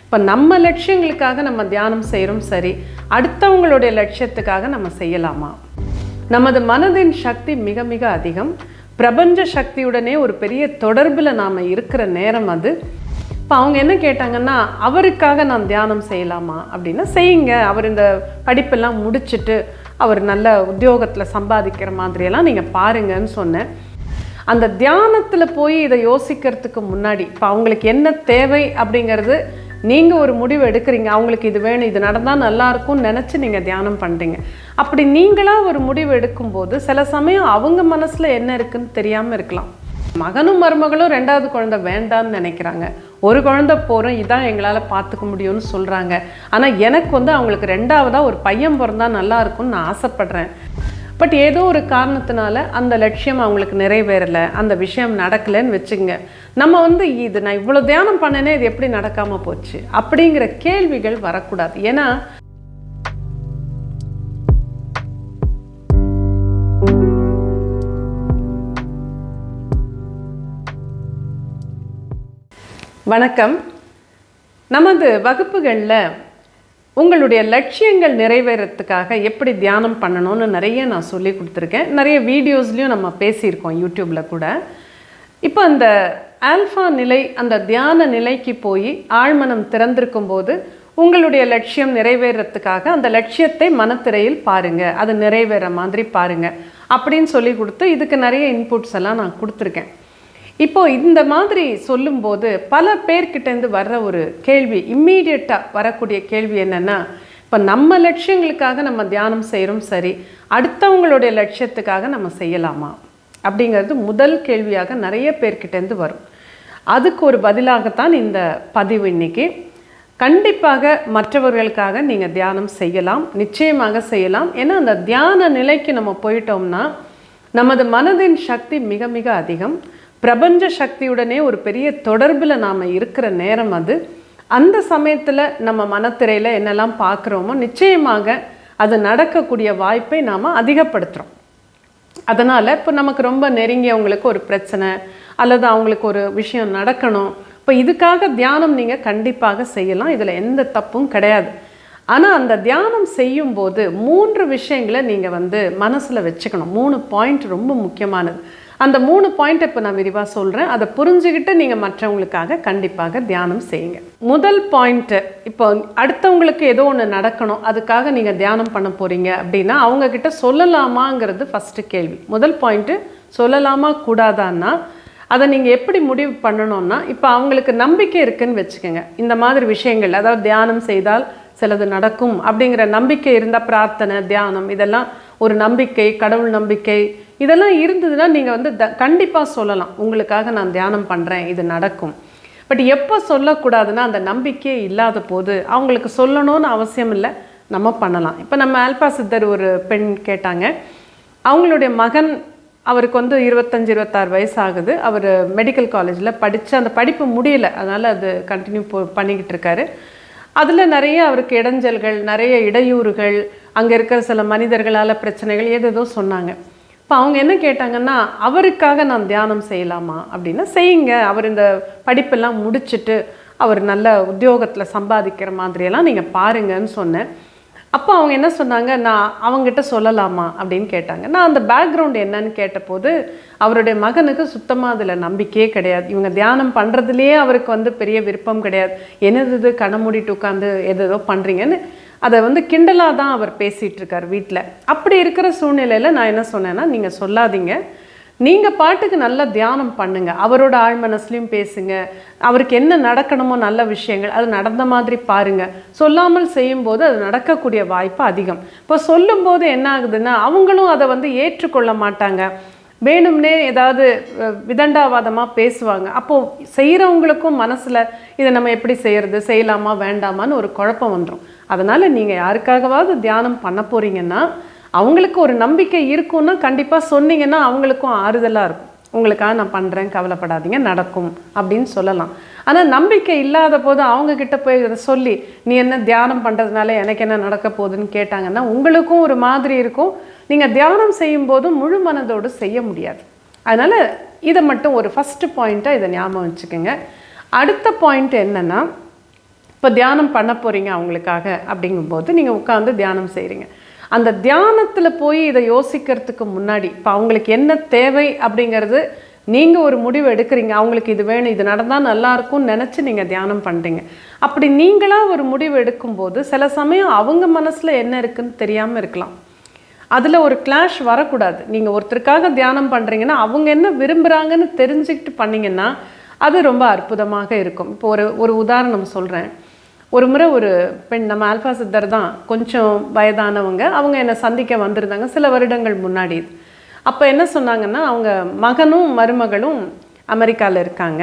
இப்போ நம்ம லட்சியங்களுக்காக நம்ம தியானம் செய்கிறோம் சரி, அடுத்தவங்களுடைய லட்சியத்துக்காக நம்ம செய்யலாமா? நமது மனதின் சக்தி மிக மிக அதிகம். பிரபஞ்ச சக்தியுடனே ஒரு பெரிய தொடர்பில் நாம் இருக்கிற நேரம் அது. இப்போ அவங்க என்ன கேட்டாங்கன்னா, அவருக்காக நான் தியானம் செய்யலாமா அப்படின்னா செய்யுங்க. அவர் இந்த படிப்பெல்லாம் முடிச்சுட்டு அவர் நல்ல உத்தியோகத்தில் சம்பாதிக்கிற மாதிரியெல்லாம் நீங்கள் பாருங்கன்னு சொன்னேன். அந்த தியானத்தில் போய் இதை யோசிக்கிறதுக்கு முன்னாடி இப்போ அவங்களுக்கு என்ன தேவை அப்படிங்கிறது நீங்கள் ஒரு முடிவு எடுக்கிறீங்க. அவங்களுக்கு இது வேணும், இது நடந்தால் நல்லாயிருக்கும்னு நினச்சி நீங்கள் தியானம் பண்ணுறீங்க. அப்படி நீங்களாக ஒரு முடிவு எடுக்கும்போது சில சமயம் அவங்க மனசில் என்ன இருக்குன்னு தெரியாமல் இருக்கலாம். மகனும் மருமகளும் 2வது குழந்தை வேண்டான்னு நினைக்கிறாங்க. ஒரு குழந்தை போகிறோம், இதான் எங்களால் பார்த்துக்க முடியும்னு சொல்கிறாங்க. ஆனால் எனக்கு அவங்களுக்கு 2வதாக ஒரு பையன் பிறந்தா நல்லா இருக்கும்னு நான் ஆசைப்பட்றேன். பட் ஏதோ ஒரு காரணத்தினால அந்த லட்சியம் அவங்களுக்கு நிறைவேறலை, அந்த விஷயம் நடக்கலைன்னு வச்சுங்க. நம்ம இது நான் இவ்வளோ தியானம் பண்ணனே இது எப்படி நடக்காமல் போச்சு அப்படிங்கிற கேள்விகள் வரக்கூடாது. ஏன்னா வணக்கம். நமது வகுப்புகளில் உங்களுடைய லட்சியங்கள் நிறைவேறத்துக்காக எப்படி தியானம் பண்ணணும்னு நிறைய நான் சொல்லி கொடுத்துருக்கேன். நிறைய வீடியோஸ்லேயும் நம்ம பேசியிருக்கோம், யூடியூப்பில் கூட. இப்போ அந்த ஆல்ஃபா நிலை, அந்த தியான நிலைக்கு போய் ஆழ்மனம் திறந்திருக்கும் போது உங்களுடைய லட்சியம் நிறைவேறத்துக்காக அந்த லட்சியத்தை மனத்திரையில் பாருங்கள், அது நிறைவேற மாதிரி பாருங்கள் அப்படின்னு சொல்லி கொடுத்து இதுக்கு நிறைய இன்புட்ஸ் எல்லாம் நான் கொடுத்துருக்கேன். இப்போது இந்த மாதிரி சொல்லும்போது பல பேர்கிட்டேருந்து வர்ற ஒரு கேள்வி, இம்மீடியட்டாக வரக்கூடிய கேள்வி என்னென்னா, இப்போ நம்ம லட்சியங்களுக்காக நம்ம தியானம் செய்கிறோம் சரி, அடுத்தவங்களுடைய லட்சியத்துக்காக நம்ம செய்யலாமா அப்படிங்கிறது முதல் கேள்வியாக நிறைய பேர்கிட்டேருந்து வரும். அதுக்கு ஒரு பதிலாகத்தான் இந்த பதிவு இன்னைக்கு. கண்டிப்பாக மற்றவர்களுக்காக நீங்கள் தியானம் செய்யலாம், நிச்சயமாக செய்யலாம். ஏன்னா அந்த தியான நிலைக்கு நம்ம போயிட்டோம்னா நமது மனதின் சக்தி மிக மிக அதிகம். பிரபஞ்ச சக்தியுடனே ஒரு பெரிய தொடர்பில் நாம் இருக்கிற நேரம் அது. அந்த சமயத்தில் நம்ம மனத்திரையில் என்னெல்லாம் பார்க்குறோமோ நிச்சயமாக அது நடக்கக்கூடிய வாய்ப்பை நாம் அதிகப்படுத்துகிறோம். அதனால் இப்போ நமக்கு ரொம்ப நெருங்கியவங்களுக்கு ஒரு பிரச்சனை அல்லது அவங்களுக்கு ஒரு விஷயம் நடக்கணும், இப்போ இதுக்காக தியானம் நீங்கள் கண்டிப்பாக செய்யலாம், இதில் எந்த தப்பும் கிடையாது. ஆனால் அந்த தியானம் செய்யும்போது 3 விஷயங்களை நீங்கள் மனசில் வச்சுக்கணும். 3 பாயிண்ட் ரொம்ப முக்கியமானது. அந்த 3 பாயிண்ட் இப்போ நான் விரிவாக சொல்கிறேன். அதை புரிஞ்சுக்கிட்டு நீங்கள் மற்றவங்களுக்காக கண்டிப்பாக தியானம் செய்யுங்க. முதல் பாயிண்ட்டு, இப்போ அடுத்தவங்களுக்கு ஏதோ ஒன்று நடக்கணும், அதுக்காக நீங்கள் தியானம் பண்ண போகிறீங்க அப்படின்னா அவங்கக்கிட்ட சொல்லலாமாங்கிறது ஃபஸ்ட்டு கேள்வி. முதல் பாயிண்ட்டு, சொல்லலாமா கூடாதான்னா அதை நீங்கள் எப்படி முடிவு பண்ணணும்னா, இப்போ அவங்களுக்கு நம்பிக்கை இருக்குதுன்னு வச்சுக்கோங்க. இந்த மாதிரி விஷயங்கள், அதாவது தியானம் செய்தால் சிலது நடக்கும் அப்படிங்கிற நம்பிக்கை இருந்தால், பிரார்த்தனை, தியானம், இதெல்லாம் ஒரு நம்பிக்கை, கடவுள் நம்பிக்கை இதெல்லாம் இருந்ததுன்னா நீங்கள் கண்டிப்பாக சொல்லலாம், உங்களுக்காக நான் தியானம் பண்ணுறேன், இது நடக்கும். பட் எப்போ சொல்லக்கூடாதுன்னா, அந்த நம்பிக்கையே இல்லாத போது அவங்களுக்கு சொல்லணும்னு அவசியம் இல்லை, நம்ம பண்ணலாம். இப்போ நம்ம ஆல்பா சித்தர் ஒரு பெண் கேட்டாங்க. அவங்களுடைய மகன், அவருக்கு 25-26 வயசு ஆகுது. அவர் மெடிக்கல் காலேஜில் படித்து அந்த படிப்பு முடியலை, அதனால் அது கண்டினியூ பண்ணிக்கிட்டு இருக்காரு. அதில் நிறைய அவருக்கு இடைஞ்சல்கள், நிறைய இடையூறுகள், அங்கே இருக்கிற சில மனிதர்களால் பிரச்சனைகள் ஏதேதோ சொன்னாங்க. இப்போ அவங்க என்ன கேட்டாங்கன்னா, அவருக்காக நான் தியானம் செய்யலாமா அப்படின்னா செய்யுங்க. அவர் இந்த படிப்பெல்லாம் முடிச்சுட்டு அவர் நல்ல உத்தியோகத்தில் சம்பாதிக்கிற மாதிரியெல்லாம் நீங்கள் பாருங்கன்னு சொன்னேன். அப்போ அவங்க என்ன சொன்னாங்க, நான் அவங்ககிட்ட சொல்லலாமா அப்படின்னு கேட்டாங்க. நான் அந்த பேக்ரவுண்ட் என்னன்னு கேட்டபோது அவருடைய மகனுக்கு சுத்தமாக அதில் நம்பிக்கையே கிடையாது. இவங்க தியானம் பண்ணுறதுலேயே அவருக்கு பெரிய விருப்பம் கிடையாது. என்னது கண்ணை மூடிட்டு உட்காந்து எதோ பண்ணுறீங்கன்னு அதை கிண்டலாக தான் அவர் பேசிகிட்டு இருக்கார் வீட்டில். அப்படி இருக்கிற சூழ்நிலையில் நான் என்ன சொன்னேன்னா, நீங்கள் சொல்லாதீங்க, நீங்கள் பாட்டுக்கு நல்லா தியானம் பண்ணுங்கள், அவரோட ஆழ்மனசுலையும் பேசுங்க, அவருக்கு என்ன நடக்கணுமோ நல்ல விஷயங்கள் அது நடந்த மாதிரி பாருங்கள். சொல்லாமல் செய்யும்போது அது நடக்கக்கூடிய வாய்ப்பு அதிகம். இப்போ சொல்லும்போது என்ன ஆகுதுன்னா, அவங்களும் அதை ஏற்றுக்கொள்ள மாட்டாங்க, வேணும்னே ஏதாவது விதண்டாவாதமாக பேசுவாங்க. அப்போது செய்கிறவங்களுக்கும் மனசில் இதை நம்ம எப்படி செய்கிறது, செய்யலாமா வேண்டாமான்னு ஒரு குழப்பம் வந்துடும். அதனால் நீங்கள் யாருக்காகவாவது தியானம் பண்ண போகிறீங்கன்னா அவங்களுக்கு ஒரு நம்பிக்கை இருக்குன்னா கண்டிப்பாக சொன்னீங்கன்னா அவங்களுக்கும் ஆறுதலாக இருக்கும். உங்களுக்காக நான் பண்ணுறேன், கவலைப்படாதீங்க, நடக்கும் அப்படின்னு சொல்லலாம். ஆனால் நம்பிக்கை இல்லாத போது அவங்கக்கிட்ட போய் அதை சொல்லி நீ என்ன தியானம் பண்ணுறதுனால எனக்கு என்ன நடக்க போகுதுன்னு கேட்டாங்கன்னா உங்களுக்கும் ஒரு மாதிரி இருக்கும். நீங்கள் தியானம் செய்யும்போது முழு மனதோடு செய்ய முடியாது. அதனால் இதை மட்டும் ஒரு ஃபஸ்ட்டு பாயிண்ட்டாக இதை ஞாபகம் வச்சுக்கோங்க. அடுத்த பாயிண்ட் என்னென்னா, இப்போ தியானம் பண்ண போகிறீங்க அவங்களுக்காக அப்படிங்கும்போது நீங்கள் உட்காந்து தியானம் செய்கிறீங்க. அந்த தியானத்தில் போய் இதை யோசிக்கிறதுக்கு முன்னாடி இப்போ அவங்களுக்கு என்ன தேவை அப்படிங்கிறது நீங்கள் ஒரு முடிவு எடுக்கிறீங்க. அவங்களுக்கு இது வேணும், இது நடந்தால் நல்லாயிருக்கும்னு நினச்சி நீங்கள் தியானம் பண்ணுறீங்க. அப்படி நீங்களாக ஒரு முடிவு எடுக்கும்போது சில சமயம் அவங்க மனசில் என்ன இருக்குதுன்னு தெரியாமல் இருக்கலாம். அதில் ஒரு கிளாஷ் வரக்கூடாது. நீங்கள் ஒருத்தருக்காக தியானம் பண்ணுறீங்கன்னா அவங்க என்ன விரும்புகிறாங்கன்னு தெரிஞ்சுக்கிட்டு பண்ணிங்கன்னா அது ரொம்ப அற்புதமாக இருக்கும். இப்போ ஒரு உதாரணம் சொல்கிறேன். ஒரு முறை ஒரு பெண், நம்ம ஆல்ஃபா சித்தர் தான், கொஞ்சம் வயதானவங்க, அவங்க என்னை சந்திக்க வந்திருந்தாங்க சில வருடங்கள் முன்னாடி. அப்போ என்ன சொன்னாங்கன்னா, அவங்க மகனும் மருமகளும் அமெரிக்காவில் இருக்காங்க.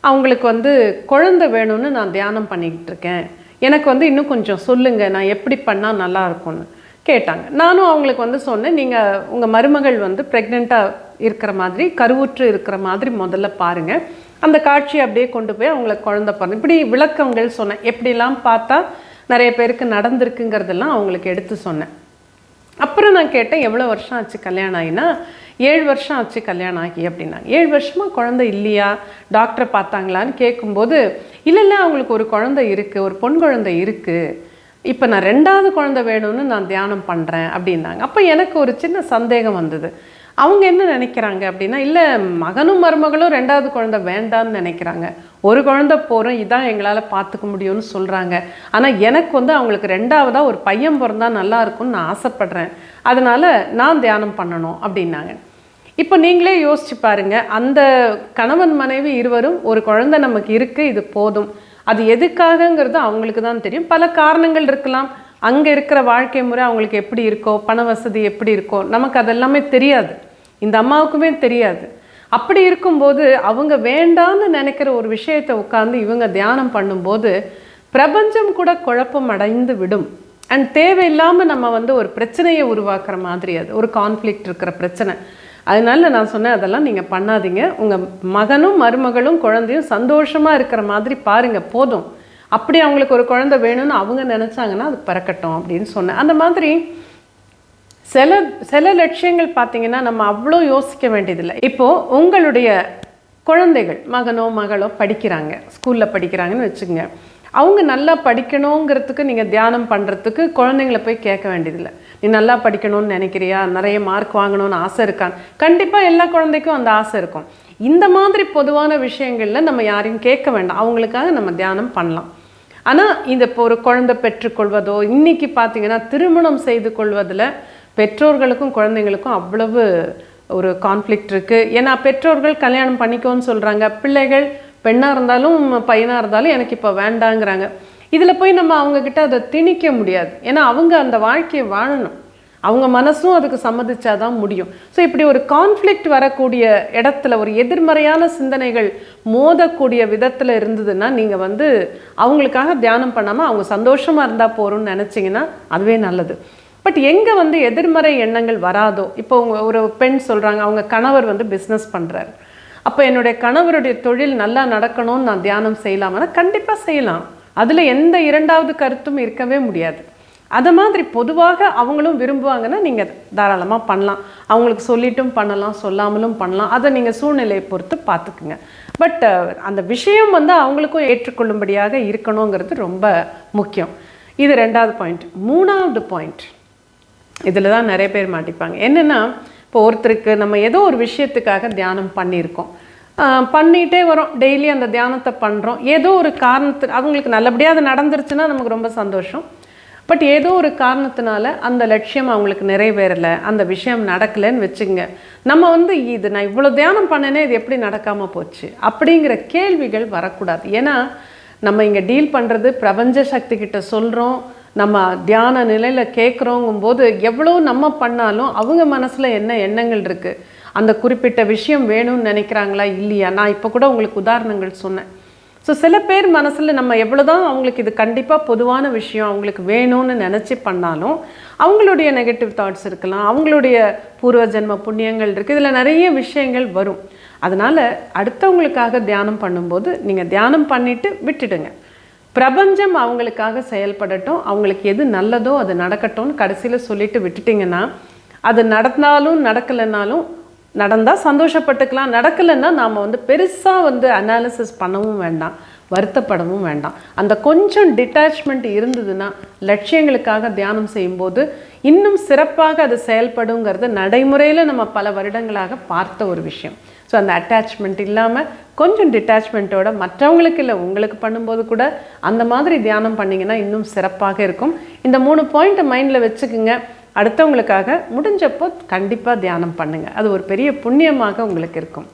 அவங்களுக்கு குழந்தை வேணும்னு நான் தியானம் பண்ணிக்கிட்டு இருக்கேன், எனக்கு இன்னும் கொஞ்சம் சொல்லுங்கள், நான் எப்படி பண்ணால் நல்லா இருக்கும்னு கேட்டாங்க. நானும் அவங்களுக்கு சொன்னேன், நீங்கள் உங்கள் மருமகள் ப்ரெக்னெண்ட்டாக இருக்கிற மாதிரி, கருவுற்று இருக்கிற மாதிரி முதல்ல பாருங்கள், அந்த காட்சியை அப்படியே கொண்டு போய் அவங்களுக்கு குழந்தை பிறந்து இப்படி விளக்கங்கள் சொன்னேன். எப்படிலாம் பார்த்தா நிறைய பேருக்கு நடந்திருக்குங்கிறதெல்லாம் அவங்களுக்கு எடுத்து சொன்னேன். அப்புறம் நான் கேட்டேன், எவ்வளோ வருஷம் ஆச்சு கல்யாணம் ஆகினா? 7 வருஷம் ஆச்சு கல்யாணம் ஆகி அப்படின்னாங்க. 7 வருஷமாக குழந்தை இல்லையா, டாக்டரை பார்த்தாங்களான்னு கேட்கும்போது, இல்லை அவங்களுக்கு ஒரு குழந்தை இருக்குது, ஒரு பொன் குழந்தை இருக்குது, இப்போ நான் 2வது குழந்தை வேணும்னு நான் தியானம் பண்ணுறேன் அப்படின்னாங்க. அப்போ எனக்கு ஒரு சின்ன சந்தேகம் வந்தது. அவங்க என்ன நினைக்கிறாங்க அப்படின்னா, இல்லை மகனும் மருமகளும் 2வது குழந்தை வேண்டான்னு நினைக்கிறாங்க, ஒரு குழந்தை போகிறோம், இதான் எங்களால் பார்த்துக்க முடியும்னு சொல்கிறாங்க. ஆனால் எனக்கு அவங்களுக்கு 2வதாக ஒரு பையன் பிறந்தா நல்லா இருக்கும்னு நான் ஆசைப்பட்றேன், அதனால் நான் தியானம் பண்ணணும் அப்படின்னாங்க. இப்போ நீங்களே யோசிச்சு பாருங்கள், அந்த கணவன் மனைவி இருவரும் ஒரு குழந்தை நமக்கு இருக்குது, இது போதும், அது எதுக்காகங்கிறது அவங்களுக்கு தான் தெரியும். பல காரணங்கள் இருக்கலாம், அங்கே இருக்கிற வாழ்க்கை முறை அவங்களுக்கு எப்படி இருக்கோ, பண வசதி எப்படி இருக்கோ, நமக்கு அதெல்லாமே தெரியாது, இந்த அம்மாவுக்குமே தெரியாது. அப்படி இருக்கும்போது அவங்க வேண்டான்னு நினைக்கிற ஒரு விஷயத்தை உட்காந்து இவங்க தியானம் பண்ணும்போது பிரபஞ்சம் கூட குழப்பம் அடைந்து விடும். அண்ட் தேவையில்லாமல் நம்ம ஒரு பிரச்சனையை உருவாக்குற மாதிரி, அது ஒரு கான்ஃப்ளிக்ட் இருக்கிற பிரச்சனை. அதனால நான் சொன்னேன், அதெல்லாம் நீங்கள் பண்ணாதீங்க, உங்கள் மகனும் மருமகளும் குழந்தையும் சந்தோஷமாக இருக்கிற மாதிரி பாருங்கள், போதும். அப்படி அவங்களுக்கு ஒரு குழந்தை வேணும்னு அவங்க நினச்சாங்கன்னா அது பிறக்கட்டும் அப்படின்னு சொன்னேன். அந்த மாதிரி சில லட்சியங்கள் பார்த்திங்கன்னா நம்ம அவ்வளோ யோசிக்க வேண்டியதில்லை. இப்போது உங்களுடைய குழந்தைகள், மகனோ மகளோ படிக்கிறாங்க, ஸ்கூலில் படிக்கிறாங்கன்னு வச்சுக்கோங்க. அவங்க நல்லா படிக்கணுங்கிறதுக்கு நீங்கள் தியானம் பண்ணுறதுக்கு குழந்தைங்கள போய் கேட்க வேண்டியதில்லை. நீ நல்லா படிக்கணும்னு நினைக்கிறியா, நிறைய மார்க் வாங்கணும்னு ஆசை இருக்கான்னு. கண்டிப்பாக எல்லா குழந்தைக்கும் அந்த ஆசை இருக்கும். இந்த மாதிரி பொதுவான விஷயங்களில் நம்ம யாரையும் கேட்க வேண்டாம், அவங்களுக்காக நம்ம தியானம் பண்ணலாம். ஆனால் இப்போ ஒரு குழந்தை பெற்றுக்கொள்வதோ, இன்றைக்கி பார்த்திங்கன்னா திருமணம் செய்து கொள்வதில் பெற்றோர்களுக்கும் குழந்தைங்களுக்கும் அவ்வளவு ஒரு கான்ஃப்ளிக்ட் இருக்குது. ஏன்னா பெற்றோர்கள் கல்யாணம் பண்ணிக்கோன்னு சொல்கிறாங்க, பிள்ளைகள் பெண்ணாக இருந்தாலும் பையனாக இருந்தாலும் எனக்கு இப்போ வேண்டாங்கிறாங்க. இதில் போய் நம்ம அவங்கக்கிட்ட அதை திணிக்க முடியாது, ஏன்னா அவங்க அந்த வாழ்க்கையை வாழணும், அவங்க மனசும் அதுக்கு சம்மதிச்சாதான் முடியும். ஸோ இப்படி ஒரு கான்ஃப்ளிக்ட் வரக்கூடிய இடத்துல, ஒரு எதிர்மறையான சிந்தனைகள் மோதக்கூடிய விதத்தில் இருந்ததுன்னா நீங்கள் அவங்களுக்காக தியானம் பண்ணாமல் அவங்க சந்தோஷமாக இருந்தால் போகிறோம்னு நினச்சிங்கன்னா அதுவே நல்லது. பட் எங்கே எதிர்மறை எண்ணங்கள் வராதோ, இப்போ ஒரு பெண் சொல்கிறாங்க, அவங்க கணவர் பிஸ்னஸ் பண்ணுறாரு, அப்போ என்னுடைய கணவருடைய தொழில் நல்லா நடக்கணும்னு நான் தியானம் செய்யலாமான்னா கண்டிப்பாக செய்யலாம், அதில் எந்த 2வது கருத்தும் இருக்கவே முடியாது. அதை மாதிரி பொதுவாக அவங்களும் விரும்புவாங்கன்னா நீங்கள் தாராளமாக பண்ணலாம், அவங்களுக்கு சொல்லிட்டும் பண்ணலாம், சொல்லாமலும் பண்ணலாம், அதை நீங்கள் சூழ்நிலையை பொறுத்து பார்த்துக்குங்க. பட் அந்த விஷயம் அவங்களுக்கும் ஏற்றுக்கொள்ளும்படியாக இருக்கணுங்கிறது ரொம்ப முக்கியம். இது 2வது பாயிண்ட். 3வது பாயிண்ட், இதில் தான் நிறைய பேர் மாட்டிப்பாங்க. என்னென்னா, இப்போ ஒருத்தருக்கு நம்ம ஏதோ ஒரு விஷயத்துக்காக தியானம் பண்ணியிருக்கோம், பண்ணிகிட்டே வரோம், டெய்லி அந்த தியானத்தை பண்ணுறோம், ஏதோ ஒரு காரணத்துக்கு அவங்களுக்கு நல்லபடியாக அது நடந்துருச்சுன்னா நமக்கு ரொம்ப சந்தோஷம். பட் ஏதோ ஒரு காரணத்தினால அந்த லட்சியம் அவங்களுக்கு நிறைவேறலை, அந்த விஷயம் நடக்கலைன்னு வச்சுங்க, நம்ம இது நான் இவ்வளோ தியானம் பண்ணேனே, இது எப்படி நடக்காமல் போச்சு அப்படிங்கிற கேள்விகள் வரக்கூடாது. ஏன்னா நம்ம இங்கே டீல் பண்ணுறது பிரபஞ்ச சக்தி கிட்ட சொல்கிறோம், நம்ம தியான நிலையில் கேட்குறோங்கும்போது எவ்வளோ நம்ம பண்ணாலும் அவங்க மனசில் என்ன எண்ணங்கள் இருக்குது, அந்த குறிப்பிட்ட விஷயம் வேணும்னு நினைக்கிறாங்களா இல்லையா. நான் இப்போ கூட உங்களுக்கு உதாரணங்கள் சொன்னேன். ஸோ சில பேர் மனசில் நம்ம எவ்வளோ தான் அவங்களுக்கு இது கண்டிப்பாக பொதுவான விஷயம் அவங்களுக்கு வேணும்னு நினச்சி பண்ணாலும் அவங்களுடைய நெகட்டிவ் தாட்ஸ் இருக்கலாம், அவங்களுடைய பூர்வ ஜென்ம புண்ணியங்கள் இருக்குது, இதில் நிறைய விஷயங்கள் வரும். அதனால் அடுத்தவங்களுக்காக தியானம் பண்ணும்போது நீங்கள் தியானம் பண்ணிவிட்டு விட்டுடுங்க, பிரபஞ்சம் அவங்களுக்காக செயல்படட்டும், அவங்களுக்கு எது நல்லதோ அது நடக்கட்டும்னு கடைசியில் சொல்லிட்டு விட்டுட்டிங்கன்னா, அது நடந்தாலும் நடக்கலைன்னாலும், நடந்தால் சந்தோஷப்பட்டுக்கலாம், நடக்கலைன்னா நாம் பெருசாக அனாலிசிஸ் பண்ணவும் வேண்டாம், வருத்தப்படவும் வேண்டாம். அந்த கொஞ்சம் டிட்டாச்மெண்ட் இருந்ததுன்னா லட்சியங்களுக்காக தியானம் செய்யும்போது இன்னும் சிறப்பாக அது செயல்படுங்கிறது நடைமுறையில் நம்ம பல வருடங்களாக பார்த்த ஒரு விஷயம். ஸோ அந்த அட்டாச்மெண்ட் இல்லாமல் கொஞ்சம் டிட்டாச்மெண்ட்டோட மற்றவங்களுக்கு இல்லை உங்களுக்கு பண்ணும்போது கூட அந்த மாதிரி தியானம் பண்ணிங்கன்னா இன்னும் சிறப்பாக இருக்கும். இந்த 3 பாயிண்ட்டை மைண்டில் வச்சுக்குங்க. அடுத்தவங்களுக்காக முடிஞ்சப்போ கண்டிப்பாக தியானம் பண்ணுங்கள். அது ஒரு பெரிய புண்ணியமாக உங்களுக்கு இருக்கும்.